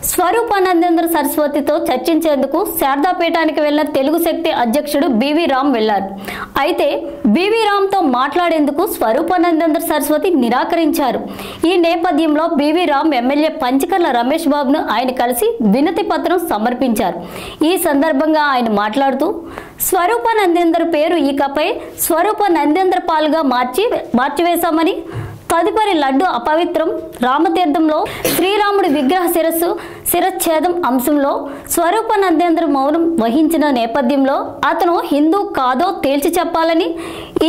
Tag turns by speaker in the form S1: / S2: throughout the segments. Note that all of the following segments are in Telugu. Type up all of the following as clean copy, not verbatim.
S1: స్వరూపానందేంద్ర సరస్వతితో చర్చించేందుకు శారదాపీఠానికి వెళ్లిన తెలుగు శక్తి అధ్యక్షుడు బివి రామ్ వెళ్లారు. అయితే బివి రామ్తో మాట్లాడేందుకు స్వరూపానందేంద్ర సరస్వతి నిరాకరించారు. ఈ నేపథ్యంలో బివి రామ్ ఎమ్మెల్యే పంచకర్ల రమేష్ బాబును ఆయన కలిసి వినతి పత్రం సమర్పించారు. ఈ సందర్భంగా ఆయన మాట్లాడుతూ స్వరూపానందేంద్ర పేరు ఇకపై స్వరూపానందేంద్ర పాలుగా మార్చివేశామని, తదుపరి లడ్డు అపవిత్రం, రామతీర్థంలో శ్రీరాముడి విగ్రహ శిరచ్ఛేదం అంశంలో స్వరూపానందేంద్ర మౌనం వహించిన నేపథ్యంలో అతను హిందూ కాదో తేల్చి చెప్పాలని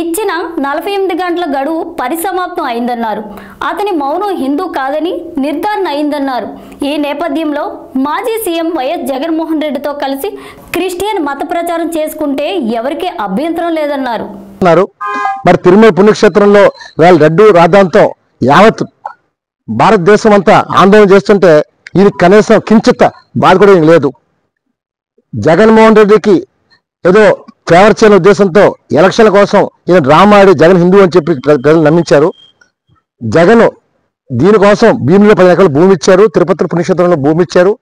S1: ఇచ్చిన 48 గంటల గడువు పరిసమాప్తం అయిందన్నారు. అతని మౌనం హిందూ కాదని నిర్ధారణ అయిందన్నారు. ఈ నేపథ్యంలో మాజీ సీఎం వైఎస్ జగన్మోహన్ రెడ్డితో కలిసి క్రిస్టియన్ మత ప్రచారం చేసుకుంటే ఎవరికీ అభ్యంతరం లేదన్నారు.
S2: మరి తిరుమల పుణ్యక్షేత్రంలో వాళ్ళ లడ్డు రాధాంతో యావత్ భారతదేశం అంతా ఆందోళన చేస్తుంటే ఇది కనీసం కించిత బాధ కూడా ఏం లేదు. జగన్మోహన్ రెడ్డికి ఏదో ఫేవర్ చేయని ఉద్దేశంతో ఎలక్షన్ల కోసం ఈయన డ్రామా ఆడి జగన్ హిందూ అని చెప్పి ప్రజలు నమ్మించారు. జగన్ దీనికోసం భీమిలో 10 ఎకరాలు భూమి ఇచ్చారు, తిరుపతి పుణ్యక్షేత్రంలో భూమి ఇచ్చారు,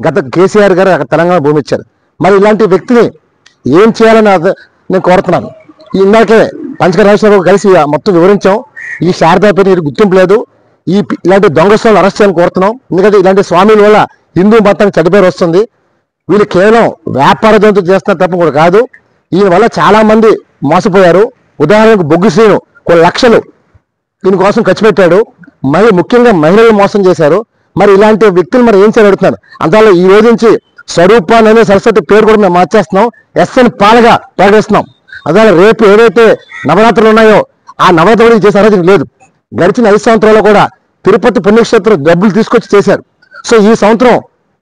S2: గత కేసీఆర్ గారు అక్కడ తెలంగాణ భూమి ఇచ్చారు. మరి ఇలాంటి వ్యక్తిని ఏం చేయాలని నేను కోరుతున్నాను. ఇందాకే పంచకర్ల రమేష్ బాబు కలిసి మొత్తం వివరించాం. ఈ శారదాపేట గుర్తింపు లేదు, ఇలాంటి దొంగ స్వామిని అరెస్ట్ చేయాలని కోరుతున్నాం. ఎందుకంటే ఇలాంటి స్వామిల వల్ల హిందూ మతానికి చెడ్డపేరు వస్తుంది. వీళ్ళు కేవలం వ్యాపార జంతువు చేస్తున్న తప్ప కూడా కాదు. ఈయన వల్ల చాలా మంది మోసపోయారు. ఉదాహరణకు బొగ్గు శ్రీను కొన్ని లక్షలు దీనికోసం ఖర్చు పెట్టాడు. మరి ముఖ్యంగా మహిళలు మోసం చేశారు. మరి ఇలాంటి వ్యక్తులు మరి ఏం చేయబడుతున్నారు? అందువల్ల ఈ రోజు నుంచి స్వరూపానంద సరస్వతి పేరు కూడా మేము మార్చేస్తున్నాం, ఎస్ఎన్ పాలగా ప్రకటిస్తున్నాం. అందువల్ల రేపు ఏవైతే నవరాత్రులు ఉన్నాయో ఆ నవరాత్రులు చేసే అర్హత లేదు. గడిచిన 5 సంవత్సరాల్లో కూడా తిరుపతి పుణ్యక్షేత్రం డబ్బులు తీసుకొచ్చి చేశారు. సో ఈ సంవత్సరం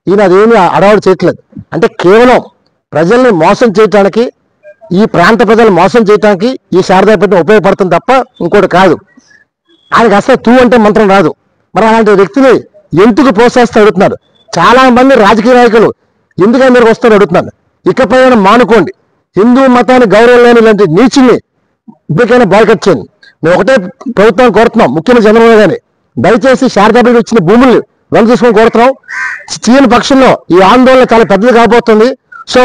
S2: ఈయన అదేమీ అడవాడు చేయట్లేదు. అంటే కేవలం ప్రజల్ని మోసం చేయటానికి, ఈ ప్రాంత ప్రజలను మోసం చేయడానికి ఈ శారదాపీఠం ఉపయోగపడుతుంది తప్ప ఇంకోటి కాదు. ఆయనకు అసలు తూ అంటే మంత్రం రాదు. మరి అలాంటి వ్యక్తిని ఎందుకు ప్రోత్సహిస్తూ అడుగుతున్నారు? చాలా మంది రాజకీయ నాయకులు ఎందుకని మీరు వస్తారని అడుగుతున్నారు. ఇకపై మానుకోండి. హిందూ మతాన్ని గౌరవం లేని ఇలాంటి నీచుల్ని ఇప్పటికైనా బాయ్కట్ చేయండి. మేము ఒకటే ప్రభుత్వాన్ని కోరుతున్నాం, ముఖ్యమంత్రి చంద్రబాబు గారిని దయచేసి శారదాపీఠ ఇచ్చిన భూముల్ని వెనక తీసుకొని కోరుతున్నాం. చీన పక్షంలో ఈ ఆందోళన చాలా పెద్దది కాబోతుంది. సో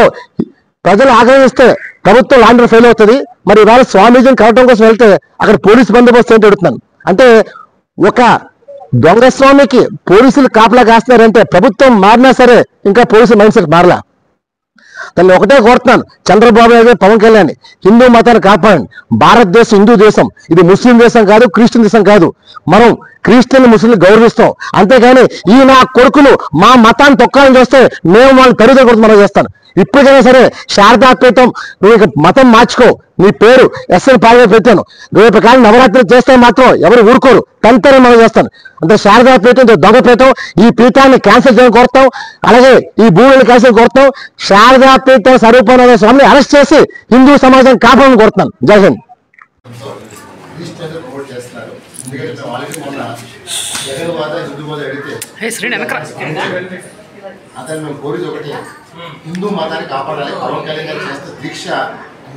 S2: ప్రజలు ఆగ్రహిస్తే ప్రభుత్వం లాండర్ ఫెయిల్ అవుతుంది. మరి ఇవాళ స్వామీజీని కలవడం కోసం వెళ్తే అక్కడ పోలీసు బందోబస్తు ఏంటి అడుగుతున్నాను. అంటే ఒక దొంగ స్వామికి పోలీసులు కాపలా కాస్తున్నారంటే ప్రభుత్వం మారినా సరే ఇంకా పోలీసు మైండ్ సెట్ మారలా. దాన్ని ఒకటే కోరుతున్నాను, చంద్రబాబు నాయుడు, పవన్ కళ్యాణ్ హిందూ మతాన్ని కాపాడండి. భారతదేశం హిందూ దేశం, ఇది ముస్లిం దేశం కాదు, క్రిస్టియన్ దేశం కాదు. మనం క్రిస్టియన్ ముస్లింలు గౌరవిస్తాం. అంతేగాని ఈ నా కొడుకులు మా మతాన్ని తొక్కాలని చూస్తే మేము వాళ్ళని తల్లిదండ్రులు మనం చేస్తాను. ఇప్పటికైనా సరే శారదాపీఠం నువ్వు ఇక మతం మార్చుకో, నీ పేరు ఎస్ఎన్ పాలగా పెట్టాను. రేపు కానీ నవరాత్రులు చేస్తే మాత్రం ఎవరు ఊరుకోరు, తంతరం మనం చేస్తాను. అంటే శారదాపీఠం దొంగపీఠం, ఈ పీఠాన్ని క్యాన్సిల్ చేయడం కోరుతాం. అలాగే ఈ భూములను క్యాన్సిల్ కోరుతాం. శారదాపీఠం స్వరూపానంద స్వామిని అరెస్ట్ చేసి హిందూ సమాజం కాపాడని కోరుతున్నాను. జై హింద్.
S3: అతను మేము కోరిది ఒకటి, హిందూ మతాన్ని కాపాడాలి. పవన్ కళ్యాణ్ గారు చేస్తే దీక్ష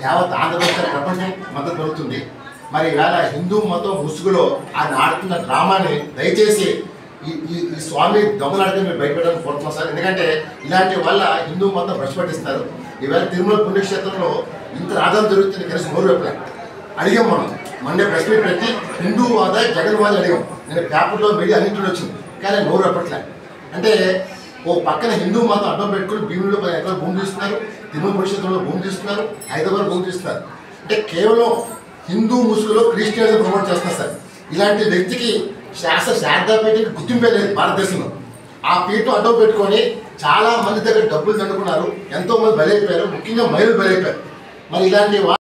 S3: యావత్ ఆంధ్రప్రదేశ్ ప్రపంచం మద్దతు దొరుకుతుంది. మరి ఇవాళ హిందూ మతం ముసుగులో ఆయన ఆడుతున్న డ్రామాని దయచేసి ఈ స్వామి దొంగలాడితే మీరు బయటపెట్టాలని కోరుతున్నాం సార్. ఎందుకంటే ఇలాంటి వల్ల హిందూ మతం భ్రష్పట్టిస్తారు. ఈవేళ తిరుమల పుణ్యక్షేత్రంలో ఇంత రాజాలు జరుగుతుంది కలిసి నోరు వెప్పలే అడిగాం. మొన్న ప్రెస్ మీట్ పెట్టి హిందూ వాద జగన్ వాద అడిగాం. నేను పేపర్లో మీడియా అన్నింటిలో వచ్చింది, కానీ నోరు వెప్పట్లే. అంటే ఓ పక్కన హిందూ మతం అడ్డం పెట్టుకుని భీములో 10 ఎకరాలు భూమి తీస్తున్నారు, తిరుమల పుణ్యక్షేత్రంలో భూమి తీస్తున్నారు, హైదరాబాద్ భూమి తీస్తున్నారు. అంటే కేవలం హిందూ ముసుగులో క్రిస్టియన్ ప్రమోట్ చేస్తున్నారు సార్. ఇలాంటి వ్యక్తికి శారదాపీఠకి గుర్తింపే లేదు భారతదేశంలో. ఆ పీఠం అడ్డం పెట్టుకొని చాలా మంది దగ్గర డబ్బులు దండుకున్నారు, ఎంతో మంది బలైపోయారు, ముఖ్యంగా మహిళలు బలైపోయారు. మరి ఇలాంటి